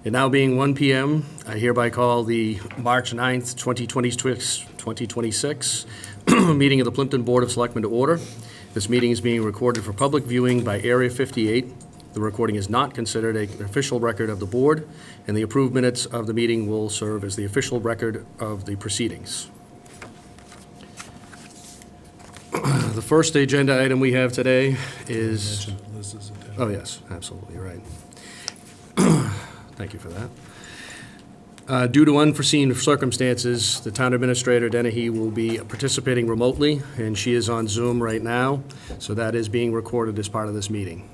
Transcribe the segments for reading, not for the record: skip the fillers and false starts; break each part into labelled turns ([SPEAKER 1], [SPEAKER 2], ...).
[SPEAKER 1] It now being 1 PM, I hereby call the March 9th, 2026 meeting of the Plympton Board of Selectmen to order. This meeting is being recorded for public viewing by Area 58. The recording is not considered an official record of the board, and the approved minutes of the meeting will serve as the official record of the proceedings. The first agenda item we have today is... Oh, yes, absolutely, right. Thank you for that. Due to unforeseen circumstances, the town administrator, Dennehy, will be participating remotely, and she is on Zoom right now, so that is being recorded as part of this meeting.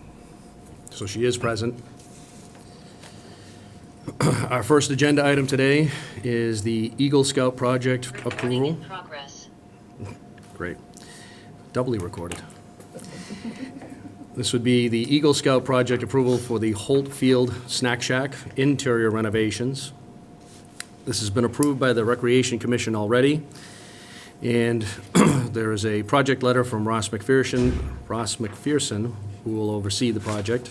[SPEAKER 1] So she is present. Our first agenda item today is the Eagle Scout project approval.
[SPEAKER 2] In progress.
[SPEAKER 1] Great. Doubly recorded. This would be the Eagle Scout project approval for the Holt Field Snack Shack interior renovations. This has been approved by the Recreation Commission already, and there is a project letter from Ross McPherson, who will oversee the project.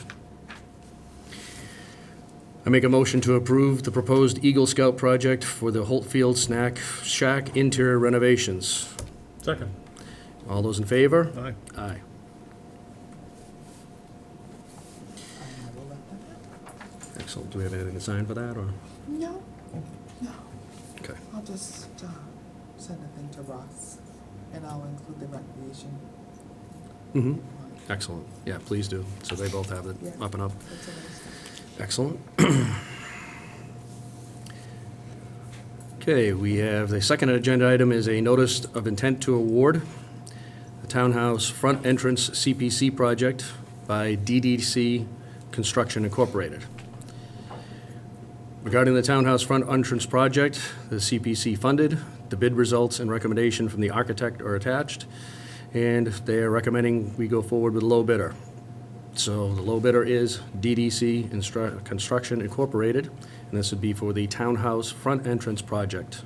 [SPEAKER 1] I make a motion to approve the proposed Eagle Scout project for the Holt Field Snack Shack interior renovations.
[SPEAKER 3] Second.
[SPEAKER 1] All those in favor?
[SPEAKER 3] Aye.
[SPEAKER 1] Aye. Excellent. Do we have anything to sign for that, or?
[SPEAKER 4] No, no.
[SPEAKER 1] Okay.
[SPEAKER 4] I'll just send a thing to Ross, and I'll include the recreation.
[SPEAKER 1] Mm-hmm. Excellent. Yeah, please do, so they both have it
[SPEAKER 4] Yeah.
[SPEAKER 1] up and up.
[SPEAKER 4] That's what I was thinking.
[SPEAKER 1] Excellent. Okay, we have, the second agenda item is a notice of intent to award the townhouse front entrance CPC project by DDC Construction Incorporated. Regarding the townhouse front entrance project, the CPC funded, the bid results and recommendation from the architect are attached, and they are recommending we go forward with a low bidder. So the low bidder is DDC Construction Incorporated, and this would be for the townhouse front entrance project.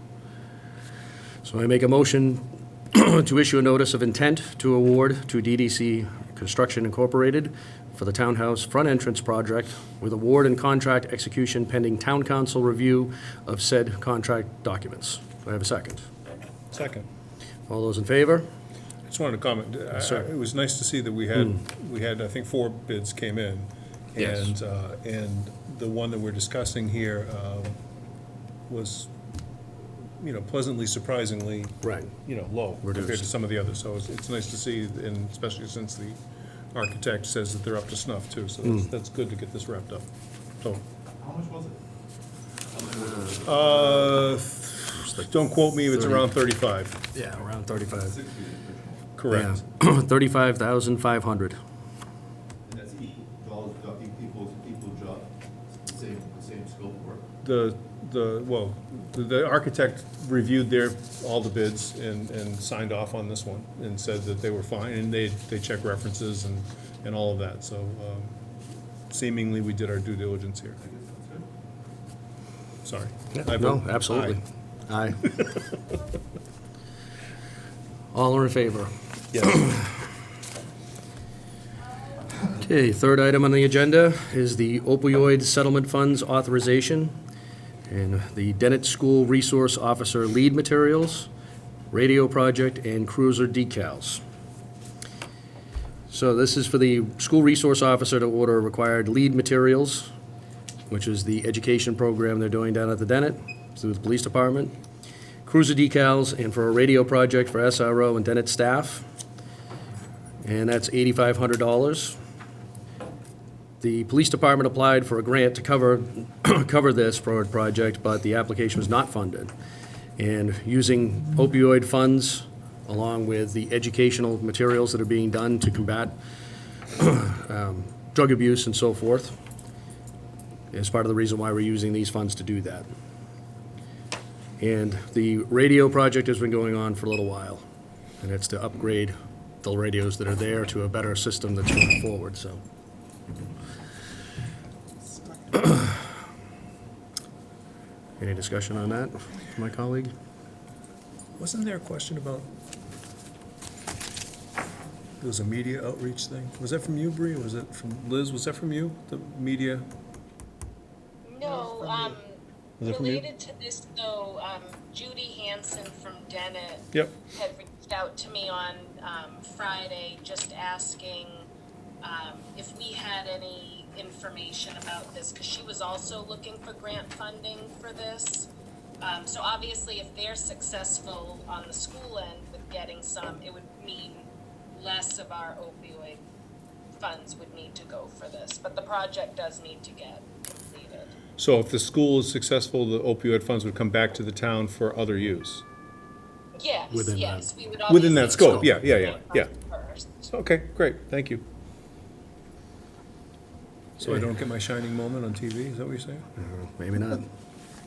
[SPEAKER 1] So I make a motion to issue a notice of intent to award to DDC Construction Incorporated for the townhouse front entrance project with award and contract execution pending town council review of said contract documents. Do I have a second?
[SPEAKER 3] Second.
[SPEAKER 1] All those in favor?
[SPEAKER 3] I just wanted to comment.
[SPEAKER 1] sir.
[SPEAKER 3] It was nice to see that we had I think 4 bids came in.
[SPEAKER 1] Yes.
[SPEAKER 3] And the one that we're discussing here was, pleasantly surprisingly,
[SPEAKER 1] Right.
[SPEAKER 3] low compared to
[SPEAKER 1] Reduced.
[SPEAKER 3] some of the others. So it's nice to see, and especially since the architect says that they're up to snuff too. So that's good to get this wrapped up. So,
[SPEAKER 5] How much was it?
[SPEAKER 3] don't quote me if it's around 35.
[SPEAKER 1] Yeah, around 35.
[SPEAKER 3] Correct.
[SPEAKER 1] Yeah. 35,500.
[SPEAKER 5] And that's equal job, same scope of work.
[SPEAKER 3] The architect reviewed all the bids and signed off on this one and said that they were fine, and they checked references and all of that, so seemingly we did our due diligence here. Sorry. I
[SPEAKER 1] No,
[SPEAKER 3] vote
[SPEAKER 1] absolutely.
[SPEAKER 3] aye.
[SPEAKER 1] Aye. All are in favor?
[SPEAKER 3] Yes.
[SPEAKER 1] Okay, third item on the agenda is the opioid settlement funds authorization and the Dennett School Resource Officer lead materials, radio project, and cruiser decals. So this is for the school resource officer to order required lead materials, which is the education program they're doing down at the Dennett through the police department, cruiser decals, and for a radio project for SRO and Dennett staff, and that's $8,500. The police department applied for a grant to cover this project, but the application was not funded. And using opioid funds, along with the educational materials that are being done to combat drug abuse and so forth, is part of the reason why we're using these funds to do that. And the radio project has been going on for a little while, and it's to upgrade the radios that are there to a better system that's going forward, so. Any discussion on that, my colleague?
[SPEAKER 3] Wasn't there a question about, there was a media outreach thing? Was that from you, Bree, or was it from Liz? Was that from you, the media?
[SPEAKER 2] No,
[SPEAKER 3] Is that from you?
[SPEAKER 2] Related to this, though, Judy Hanson from Dennett
[SPEAKER 3] Yep.
[SPEAKER 2] had reached out to me on Friday, just asking if we had any information about this, because she was also looking for grant funding for this. So obviously, if they're successful on the school end with getting some, it would mean less of our opioid funds would need to go for this, but the project does need to get completed.
[SPEAKER 3] So if the school is successful, the opioid funds would come back to the town for other use?
[SPEAKER 2] Yes,
[SPEAKER 1] Within
[SPEAKER 2] yes, we would
[SPEAKER 3] Within that
[SPEAKER 2] obviously
[SPEAKER 3] scope, yeah.
[SPEAKER 2] first.
[SPEAKER 3] Okay, great, thank you. So I don't get my shining moment on TV, is that what you're saying?
[SPEAKER 1] Maybe not.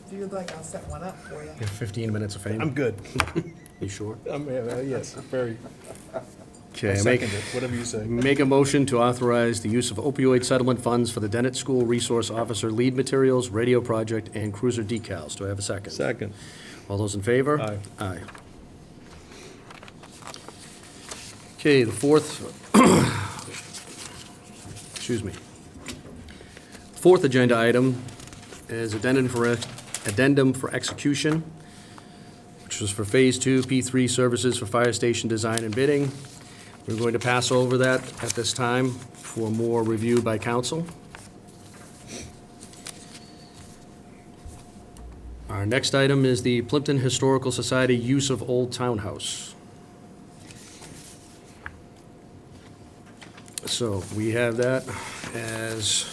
[SPEAKER 4] If you'd like, I'll set one up for you.
[SPEAKER 1] You have 15 minutes of fame?
[SPEAKER 3] I'm good.
[SPEAKER 1] You sure?
[SPEAKER 3] Yes, very.
[SPEAKER 1] Okay,
[SPEAKER 3] Second it, whatever you say.
[SPEAKER 1] make a motion to authorize the use of opioid settlement funds for the Dennett School Resource Officer lead materials, radio project, and cruiser decals. Do I have a second?
[SPEAKER 3] Second.
[SPEAKER 1] All those in favor?
[SPEAKER 3] Aye.
[SPEAKER 1] Aye. Okay, the fourth, excuse me. Fourth agenda item is addendum for execution, which was for Phase 2, P3 services for fire station design and bidding. We're going to pass over that at this time for more review by council. Our next item is the Plympton Historical Society use of Old Townhouse. So we have that as,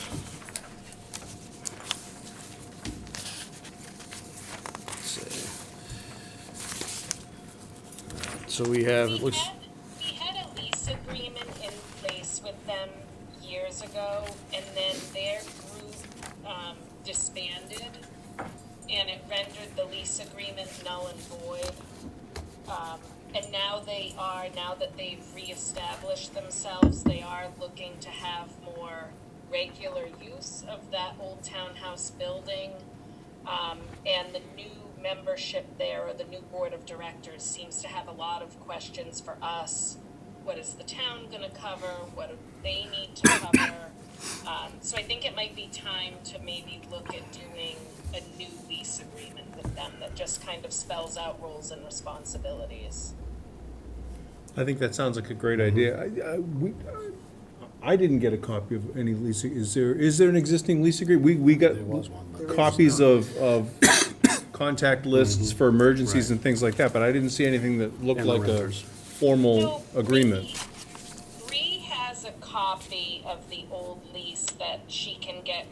[SPEAKER 1] let's see. So we have, it looks,
[SPEAKER 2] We had a lease agreement in place with them years ago, and then their group disbanded, and it rendered the lease agreement null and void. And now now that they've reestablished themselves, they are looking to have more regular use of that old townhouse building. And the new membership there, or the new board of directors, seems to have a lot of questions for us. What is the town gonna cover? What do they need to cover? So I think it might be time to maybe look at doing a new lease agreement with them that just kind of spells out roles and responsibilities.
[SPEAKER 3] I think that sounds like a great idea. I didn't get a copy of any lease, is there an existing lease agreement? We got
[SPEAKER 1] there was one, but
[SPEAKER 3] copies of contact lists for emergencies
[SPEAKER 1] Right.
[SPEAKER 3] and things like that, but I didn't see anything that looked
[SPEAKER 1] And the
[SPEAKER 3] like a
[SPEAKER 1] renters.
[SPEAKER 3] formal
[SPEAKER 2] So,
[SPEAKER 3] agreement.
[SPEAKER 2] Bree has a copy of the old lease that she can get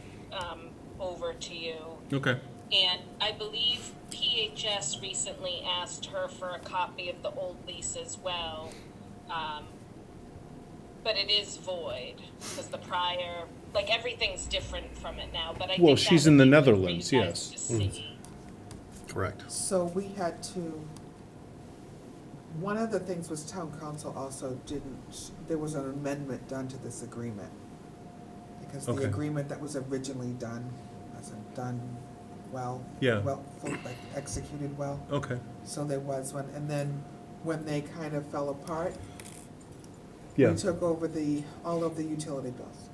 [SPEAKER 2] over to you.
[SPEAKER 3] Okay.
[SPEAKER 2] And I believe PHS recently asked her for a copy of the old lease as well. But it is void, because the prior, like, everything's different from it now, but I think
[SPEAKER 3] Well,
[SPEAKER 2] that
[SPEAKER 3] she's
[SPEAKER 2] would
[SPEAKER 3] in the
[SPEAKER 2] be good for you
[SPEAKER 3] Netherlands,
[SPEAKER 2] guys
[SPEAKER 3] yes.
[SPEAKER 2] to see.
[SPEAKER 1] correct.
[SPEAKER 4] So we had to, one of the things was town council also didn't, there was an amendment done to this agreement. Because the
[SPEAKER 3] Okay.
[SPEAKER 4] agreement that was originally done wasn't done well.
[SPEAKER 3] Yeah.
[SPEAKER 4] Well, like executed well.
[SPEAKER 3] Okay.
[SPEAKER 4] So there was one, and then when they kind of fell apart,
[SPEAKER 3] Yeah.
[SPEAKER 4] we took over all of the utility bills,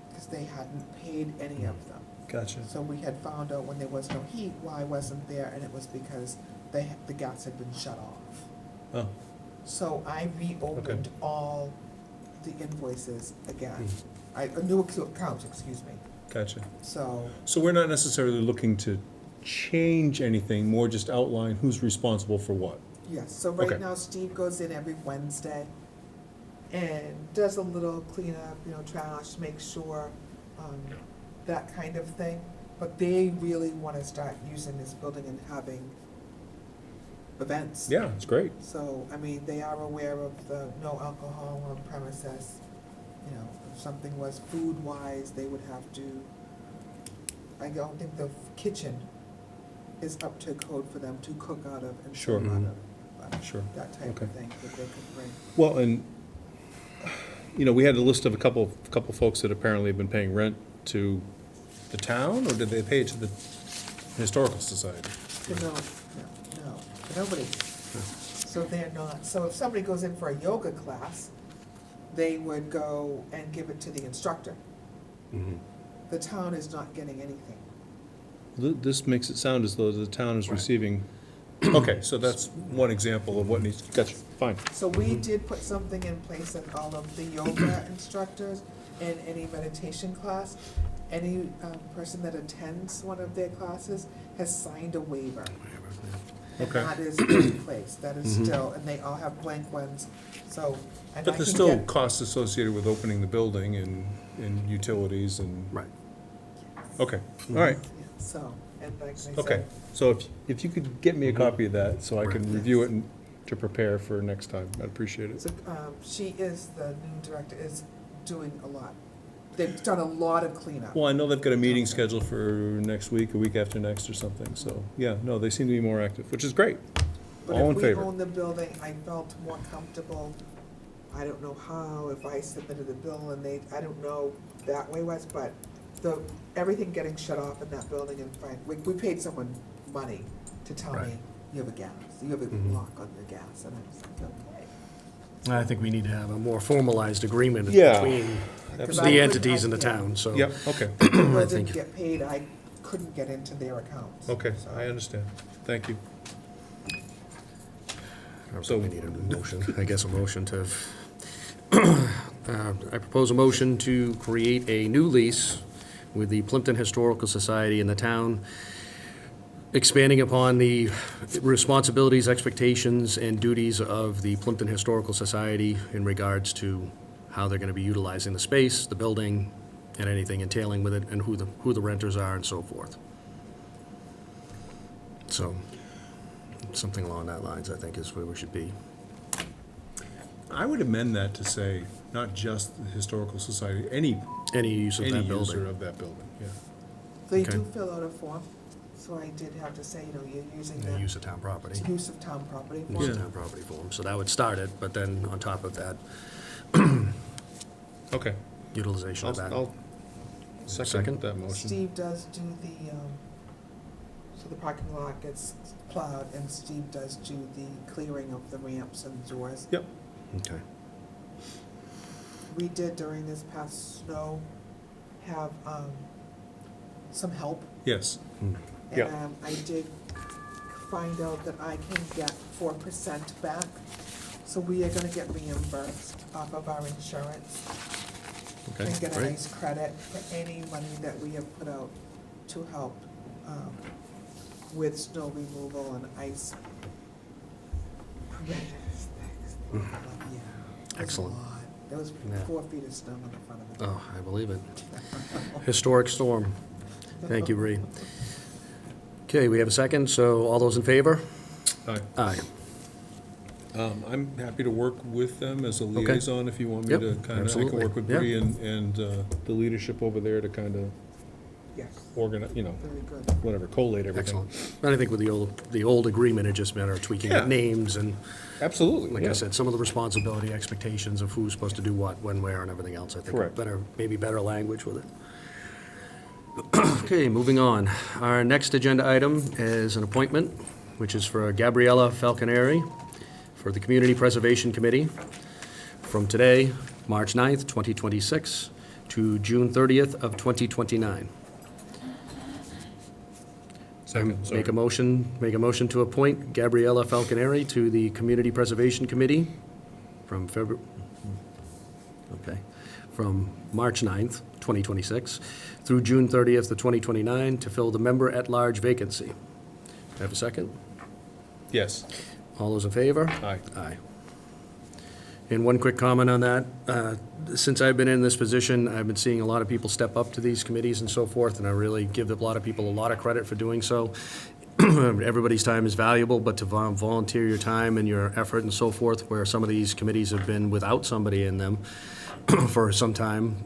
[SPEAKER 4] because they hadn't paid any of them.
[SPEAKER 3] Gotcha.
[SPEAKER 4] So we had found out when there was no heat, why wasn't there, and it was because the gas had been shut off.
[SPEAKER 3] Oh,
[SPEAKER 4] So I reopened
[SPEAKER 3] Okay.
[SPEAKER 4] all the invoices again.
[SPEAKER 3] Hmm.
[SPEAKER 4] A new account, excuse me.
[SPEAKER 3] gotcha.
[SPEAKER 4] So,
[SPEAKER 3] So we're not necessarily looking to change anything, more just outline who's responsible for what.
[SPEAKER 4] yes, so
[SPEAKER 3] Okay.
[SPEAKER 4] right now Steve goes in every Wednesday and does a little cleanup, trash, make sure, that kind of thing. But they really wanna start using this building and having events.
[SPEAKER 3] Yeah, it's great.
[SPEAKER 4] So, I mean, they are aware of the no alcohol on premises. If something was food-wise, they would have to, I don't think the kitchen is up to code for them to cook out of and
[SPEAKER 3] Sure.
[SPEAKER 4] serve out of. but
[SPEAKER 3] Sure.
[SPEAKER 4] That type
[SPEAKER 3] Okay.
[SPEAKER 4] of thing that they could bring.
[SPEAKER 3] Well, and, we had a list of a couple folks that apparently have been paying rent to the town, or did they pay it to the Historical Society?
[SPEAKER 4] No, nobody. So they're not, so if somebody goes in for a yoga class, they would go and give it to the instructor.
[SPEAKER 1] Mhm.
[SPEAKER 4] The town is not getting anything.
[SPEAKER 3] This makes it sound as though the town is receiving, okay, so that's one example of what needs, gotcha, fine.
[SPEAKER 4] So we did put something in place in all of the yoga instructors in any meditation class. Any person that attends one of their classes has signed a waiver. And
[SPEAKER 3] Okay.
[SPEAKER 4] that is in place, that is
[SPEAKER 1] Mhm.
[SPEAKER 4] still, and they all have blank ones, so. and I
[SPEAKER 3] But there's
[SPEAKER 4] can
[SPEAKER 3] still
[SPEAKER 4] get-
[SPEAKER 3] costs associated with opening the building and utilities and,
[SPEAKER 1] Right.
[SPEAKER 3] okay, all right.
[SPEAKER 4] Yeah, So, and like I said.
[SPEAKER 3] Okay, so if you could get me a copy of that, so I can
[SPEAKER 1] Right.
[SPEAKER 3] review it and to prepare for next time, I'd appreciate it.
[SPEAKER 4] So, she is, the new director is doing a lot. They've done a lot of cleanup.
[SPEAKER 3] Well, I know they've got a meeting scheduled for next week, a week after next or something, so, yeah, no, they seem to be more active, which is great. All in
[SPEAKER 4] But if we
[SPEAKER 3] favor?
[SPEAKER 4] own the building, I felt more comfortable, I don't know how, if I submitted a bill and they, I don't know that way was, but everything getting shut off in that building and fine, we paid someone money to tell me,
[SPEAKER 1] Right.
[SPEAKER 4] you have a gas, you have a
[SPEAKER 1] Mhm.
[SPEAKER 4] lock on your gas, and I was like, okay.
[SPEAKER 1] I think we need to have a more formalized agreement
[SPEAKER 3] Yeah.
[SPEAKER 1] between
[SPEAKER 4] 'Cause I
[SPEAKER 1] the
[SPEAKER 4] couldn't-
[SPEAKER 1] entities in the
[SPEAKER 4] yeah.
[SPEAKER 1] town, so.
[SPEAKER 3] Yep, okay,
[SPEAKER 4] People
[SPEAKER 1] I
[SPEAKER 4] didn't
[SPEAKER 1] think-
[SPEAKER 4] get paid, I couldn't get into their accounts.
[SPEAKER 3] okay,
[SPEAKER 4] so.
[SPEAKER 3] I understand, thank you.
[SPEAKER 1] I
[SPEAKER 3] So-
[SPEAKER 1] think we need a motion, I guess a motion to, I propose a motion to create a new lease with the Plympton Historical Society in the town, expanding upon the responsibilities, expectations, and duties of the Plympton Historical Society in regards to how they're gonna be utilizing the space, the building, and anything entailing with it, and who the renters are and so forth. So, something along that lines, I think, is where we should be.
[SPEAKER 3] I would amend that to say, not just the Historical Society, any
[SPEAKER 1] Any use of
[SPEAKER 3] user
[SPEAKER 1] that building.
[SPEAKER 3] of that building, yeah.
[SPEAKER 4] They
[SPEAKER 1] Okay.
[SPEAKER 4] do fill out a form, so I did have to say, you know, you're using
[SPEAKER 1] Yeah,
[SPEAKER 4] that,
[SPEAKER 1] use of town property.
[SPEAKER 4] it's use of town property
[SPEAKER 1] Use
[SPEAKER 4] form.
[SPEAKER 1] of town property form, so that would start it, but then on top of that,
[SPEAKER 3] Okay,
[SPEAKER 1] utilization of that.
[SPEAKER 3] I'll second
[SPEAKER 1] Second?
[SPEAKER 3] that motion.
[SPEAKER 4] Steve does do the, so the parking lot gets plowed, and Steve does do the clearing of the ramps and doors.
[SPEAKER 3] Yep,
[SPEAKER 1] Okay.
[SPEAKER 4] We did during this past snow have, some help.
[SPEAKER 3] yes,
[SPEAKER 1] Hmm.
[SPEAKER 3] Yeah.
[SPEAKER 4] And I did find out that I can get 4% back, so we are gonna get reimbursed off of our insurance.
[SPEAKER 1] Okay,
[SPEAKER 4] And get a
[SPEAKER 1] great.
[SPEAKER 4] nice credit for any money that we have put out to help, with snow removal and ice preventative things. Yeah. it was a
[SPEAKER 1] Excellent.
[SPEAKER 4] lot. There was
[SPEAKER 1] Yeah.
[SPEAKER 4] 4 feet of snow in the front of it.
[SPEAKER 1] Oh, I believe it. Historic storm. Thank you, Bree. Okay, we have a second, so all those in favor?
[SPEAKER 3] aye.
[SPEAKER 1] Aye.
[SPEAKER 3] I'm happy to work with them as a liaison if you want me
[SPEAKER 1] Yep,
[SPEAKER 3] to kind of, I can
[SPEAKER 1] absolutely,
[SPEAKER 3] work with
[SPEAKER 1] yeah.
[SPEAKER 3] Bree and the leadership over there to kind of
[SPEAKER 4] Yes,
[SPEAKER 3] organize,
[SPEAKER 4] very good.
[SPEAKER 3] whatever, collate everything.
[SPEAKER 1] Excellent. And I think with the old agreement, it just matter of tweaking
[SPEAKER 3] Yeah.
[SPEAKER 1] the names and,
[SPEAKER 3] Absolutely,
[SPEAKER 1] like I
[SPEAKER 3] yeah.
[SPEAKER 1] said, some of the responsibility, expectations of who's supposed to do what, when, where, and everything else. I think
[SPEAKER 3] Correct.
[SPEAKER 1] maybe better language with it. Okay, moving on. Our next agenda item is an appointment, which is for Gabriella Falconeri for the Community Preservation Committee from today, March 9th, 2026, to June 30th of 2029.
[SPEAKER 3] Second, sorry.
[SPEAKER 1] Make a motion to appoint Gabriella Falconeri to the Community Preservation Committee from from March 9th, 2026, through June 30th of 2029, to fill the member-at-large vacancy. Do I have a second?
[SPEAKER 3] Yes,
[SPEAKER 1] All those in favor?
[SPEAKER 3] aye.
[SPEAKER 1] Aye. And one quick comment on that. Since I've been in this position, I've been seeing a lot of people step up to these committees and so forth, and I really give a lot of people a lot of credit for doing so. Everybody's time is valuable, but to volunteer your time and your effort and so forth, where some of these committees have been without somebody in them for some time,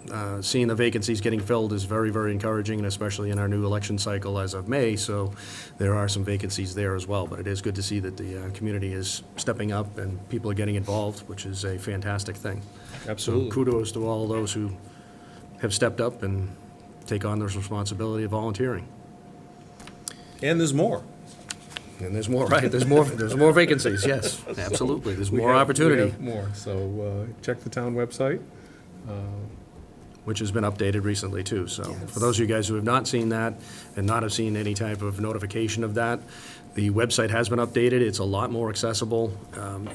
[SPEAKER 1] seeing the vacancies getting filled is very, very encouraging, and especially in our new election cycle as of May, so there are some vacancies there as well. But it is good to see that the community is stepping up and people are getting involved, which is a fantastic thing. So
[SPEAKER 3] Absolutely.
[SPEAKER 1] kudos to all those who have stepped up and take on this responsibility of volunteering.
[SPEAKER 3] And there's more.
[SPEAKER 1] And there's more, right, there's more vacancies, yes, absolutely, there's
[SPEAKER 3] We
[SPEAKER 1] more
[SPEAKER 3] have- we
[SPEAKER 1] opportunity.
[SPEAKER 3] have more, so check the town website.
[SPEAKER 1] which has been updated recently too. So
[SPEAKER 4] Yes.
[SPEAKER 1] for those of you guys who have not seen that and not have seen any type of notification of that, the website has been updated. It's a lot more accessible.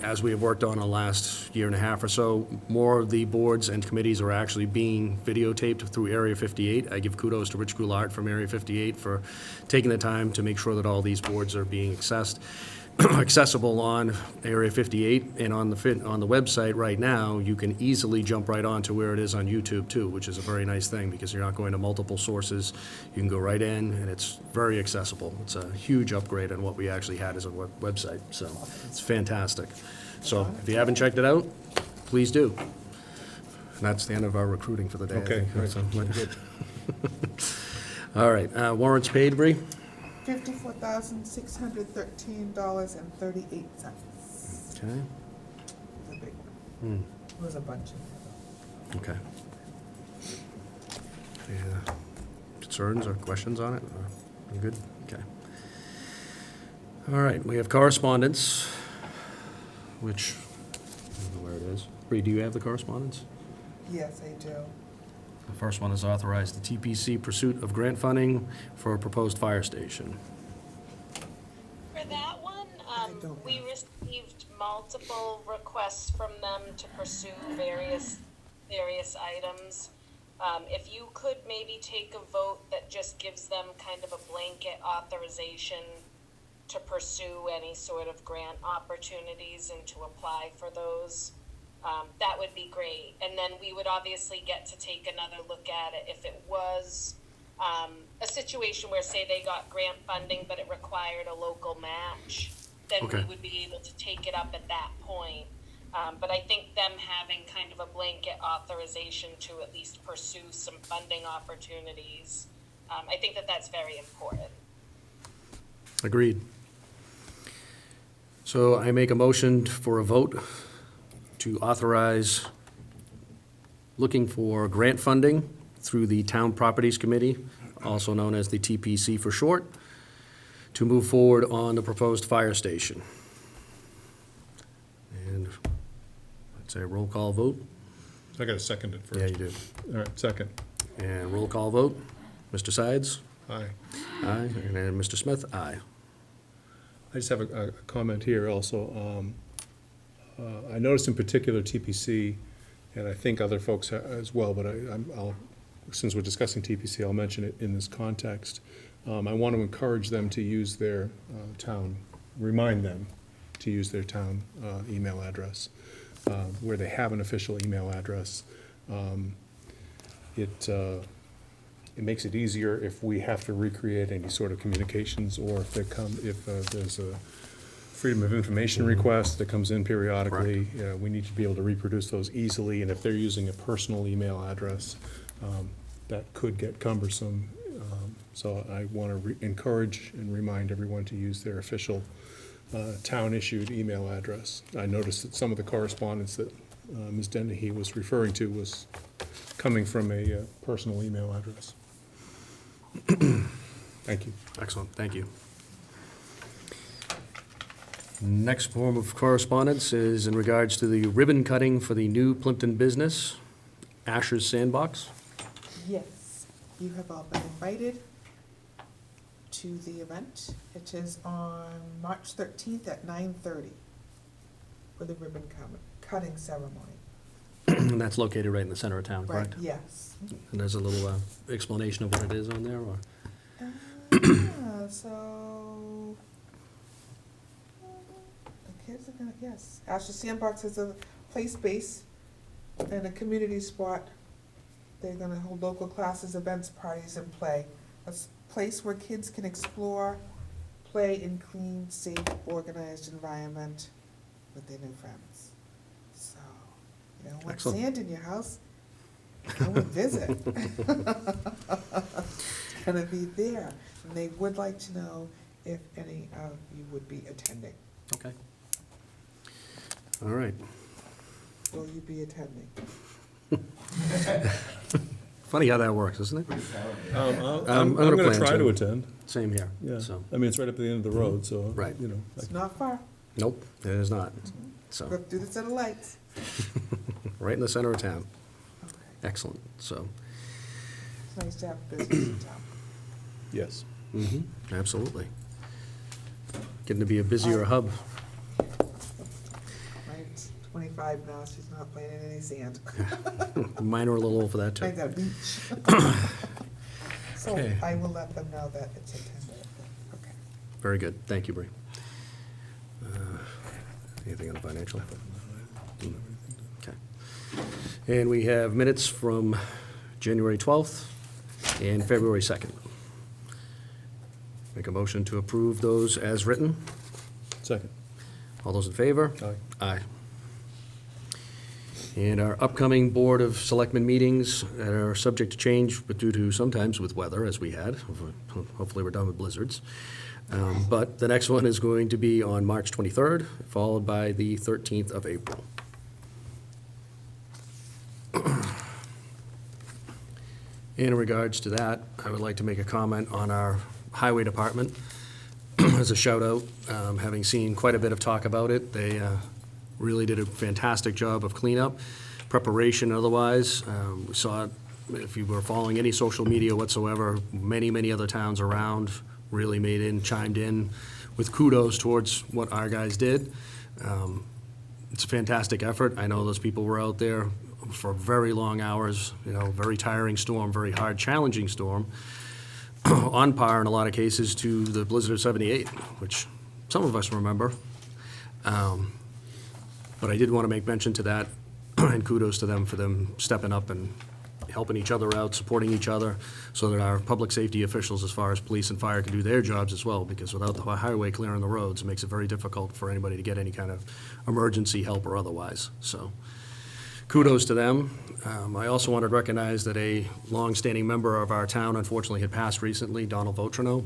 [SPEAKER 1] As we have worked on the last year and a half or so, more of the boards and committees are actually being videotaped through Area 58. I give kudos to Rich Goulart from Area 58 for taking the time to make sure that all these boards are being accessible on Area 58, and on the website right now, you can easily jump right on to where it is on YouTube too, which is a very nice thing because you're not going to multiple sources. You can go right in, and it's very accessible. It's a huge upgrade on what we actually had as a website, so it's fantastic. So if you haven't checked it out, please do. And that's the end of our recruiting for the day. I
[SPEAKER 3] Okay,
[SPEAKER 1] think.
[SPEAKER 3] right.
[SPEAKER 1] So- All right, warrants paid, Bree?
[SPEAKER 4] $54,613.38.
[SPEAKER 1] Okay.
[SPEAKER 4] The big one. There was a bunch in there,
[SPEAKER 1] Okay. Any concerns or questions on it? You good? Okay. All right, we have correspondence, which, I don't know where it is. Bree, do you have the correspondence?
[SPEAKER 4] though. Yes, I do.
[SPEAKER 1] The first one is authorize the TPC pursuit of grant funding for a proposed fire station.
[SPEAKER 2] For that one,
[SPEAKER 4] don't
[SPEAKER 2] we received multiple requests from them to pursue various items. If you could maybe take a vote that just gives them kind of a blanket authorization to pursue any sort of grant opportunities and to apply for those, that would be great. And then we would obviously get to take another look at it if it was a situation where, say, they got grant funding, but it required a local match, then
[SPEAKER 1] Okay.
[SPEAKER 2] we would be able to take it up at that point. But I think them having kind of a blanket authorization to at least pursue some funding opportunities, I think that that's very important.
[SPEAKER 1] Agreed. So I make a motion for a vote to authorize looking for grant funding through the Town Properties Committee, also known as the TPC for short, to move forward on the proposed fire station. And I'd say a roll call vote.
[SPEAKER 3] I gotta second it first.
[SPEAKER 1] Yeah, you do.
[SPEAKER 3] All right, second.
[SPEAKER 1] And roll call vote. Mr. Sides?
[SPEAKER 3] Aye.
[SPEAKER 1] Aye. And then Mr. Smith? Aye.
[SPEAKER 3] I just have a comment here also. I noticed in particular TPC, and I think other folks as well, but I'll, since we're discussing TPC, I'll mention it in this context. I want to encourage them to use their town, remind them to use their town email address, where they have an official email address. It makes it easier if we have to recreate any sort of communications, or if there's a Freedom of Information request that comes in periodically. We need to be able to reproduce those easily, and if they're using a personal email address, that could get cumbersome. So I want to encourage and remind everyone to use their official town-issued email address. I noticed that some of the correspondence that Ms. Dennehy was referring to was coming from a personal email address. Thank you.
[SPEAKER 1] Excellent, thank you. Next form of correspondence is in regards to the ribbon cutting for the new Plympton business, Asher's Sandbox.
[SPEAKER 4] Yes, you have all been invited to the event. It is on March 13th at 9:30 for the ribbon cutting ceremony.
[SPEAKER 1] And that's located right in the center of town,
[SPEAKER 4] Right,
[SPEAKER 1] correct?
[SPEAKER 4] yes.
[SPEAKER 1] And there's a little explanation of what it is on there, or?
[SPEAKER 4] So, the kids are gonna, yes. Asher Sandbox is a play space and a community spot. They're gonna hold local classes, events, parties, and play. A place where kids can explore, play in clean, safe, organized environment with their new friends. So, you don't want
[SPEAKER 1] Excellent.
[SPEAKER 4] sand in your house, come and visit. It's gonna be there, and they would like to know if any of you would be attending.
[SPEAKER 1] Okay. All right.
[SPEAKER 4] Will you be attending?
[SPEAKER 1] Funny how that works, isn't it?
[SPEAKER 3] I'm
[SPEAKER 1] gonna
[SPEAKER 3] gonna
[SPEAKER 1] plan
[SPEAKER 3] try
[SPEAKER 1] to.
[SPEAKER 3] to attend,
[SPEAKER 1] Same here,
[SPEAKER 3] yeah.
[SPEAKER 1] so,
[SPEAKER 3] I mean, it's right up at the end of the road, so,
[SPEAKER 1] Right.
[SPEAKER 3] you know.
[SPEAKER 4] It's not far.
[SPEAKER 1] nope, it is not.
[SPEAKER 4] Go
[SPEAKER 1] So,
[SPEAKER 4] through the set of lights.
[SPEAKER 1] right in the center of town.
[SPEAKER 4] Okay.
[SPEAKER 1] Excellent, so,
[SPEAKER 4] It's nice to have business in town.
[SPEAKER 3] Yes.
[SPEAKER 1] absolutely. Getting to be a busier hub.
[SPEAKER 4] Mine's 25 now, she's not playing in any sand.
[SPEAKER 1] Mine are a little old for that,
[SPEAKER 4] I
[SPEAKER 1] too.
[SPEAKER 4] got a beach. So
[SPEAKER 1] Okay.
[SPEAKER 4] I will let them know that it's a tentative. Okay.
[SPEAKER 1] Very good, thank you, Bree. Anything on the financial? Okay. And we have minutes from January 12th and February 2nd. Make a motion to approve those as written.
[SPEAKER 3] Second.
[SPEAKER 1] All those in favor?
[SPEAKER 3] Aye.
[SPEAKER 1] Aye. And our upcoming Board of Selectmen meetings that are subject to change, but due to sometimes with weather, as we had. Hopefully, we're done with blizzards. But the next one is going to be on March 23rd, followed by the 13th of April. In regards to that, I would like to make a comment on our highway department. As a shout out, having seen quite a bit of talk about it, they really did a fantastic job of cleanup, preparation otherwise. We saw it, if you were following any social media whatsoever, many other towns around really chimed in with kudos towards what our guys did. It's a fantastic effort. I know those people were out there for very long hours, very tiring storm, very hard, challenging storm, on par in a lot of cases to the blizzard of '78, which some of us remember. But I did want to make mention to that, and kudos to them for them stepping up and helping each other out, supporting each other, so that our public safety officials, as far as police and fire, can do their jobs as well, because without the highway clearing the roads, it makes it very difficult for anybody to get any kind of emergency help or otherwise. So kudos to them. I also wanted to recognize that a longstanding member of our town unfortunately had passed recently, Donald Votrino,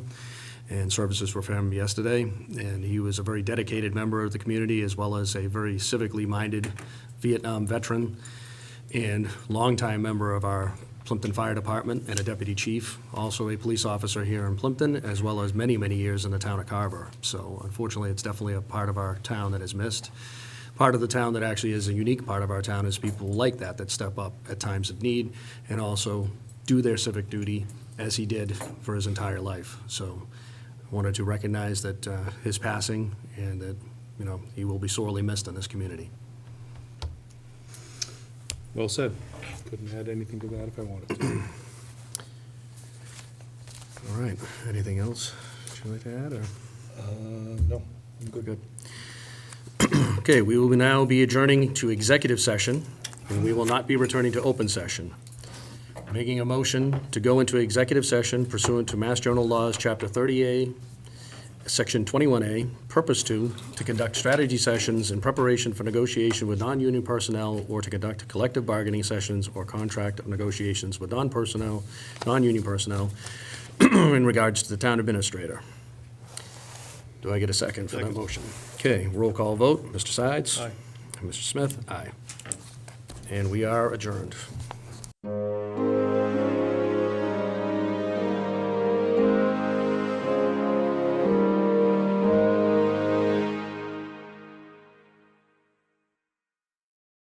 [SPEAKER 1] and services were for him yesterday. And he was a very dedicated member of the community, as well as a very civically minded Vietnam veteran and longtime member of our Plympton Fire Department and a deputy chief, also a police officer here in Plympton, as well as many years in the town of Carver. So unfortunately, it's definitely a part of our town that is missed. Part of the town that actually is a unique part of our town is people like that step up at times of need and also do their civic duty as he did for his entire life. So I wanted to recognize that his passing and that, he will be sorely missed in this community.
[SPEAKER 3] Well said. Couldn't add anything to that if I wanted to.
[SPEAKER 1] All right, anything else you'd like to add, or?
[SPEAKER 3] No, I'm good.
[SPEAKER 1] Good. Okay, we will now be adjourning to executive session, and we will not be returning to open session. Making a motion to go into executive session pursuant to Mass General Laws, Chapter 30A, Section 21A, Purpose 2, to conduct strategy sessions in preparation for negotiation with non-union personnel or to conduct collective bargaining sessions or contract negotiations with non-union personnel in regards to the town administrator. Do I get a second for that
[SPEAKER 3] Second.
[SPEAKER 1] motion? Okay, roll call vote. Mr. Sides?
[SPEAKER 3] Aye.
[SPEAKER 1] Mr. Smith? Aye. And we are adjourned.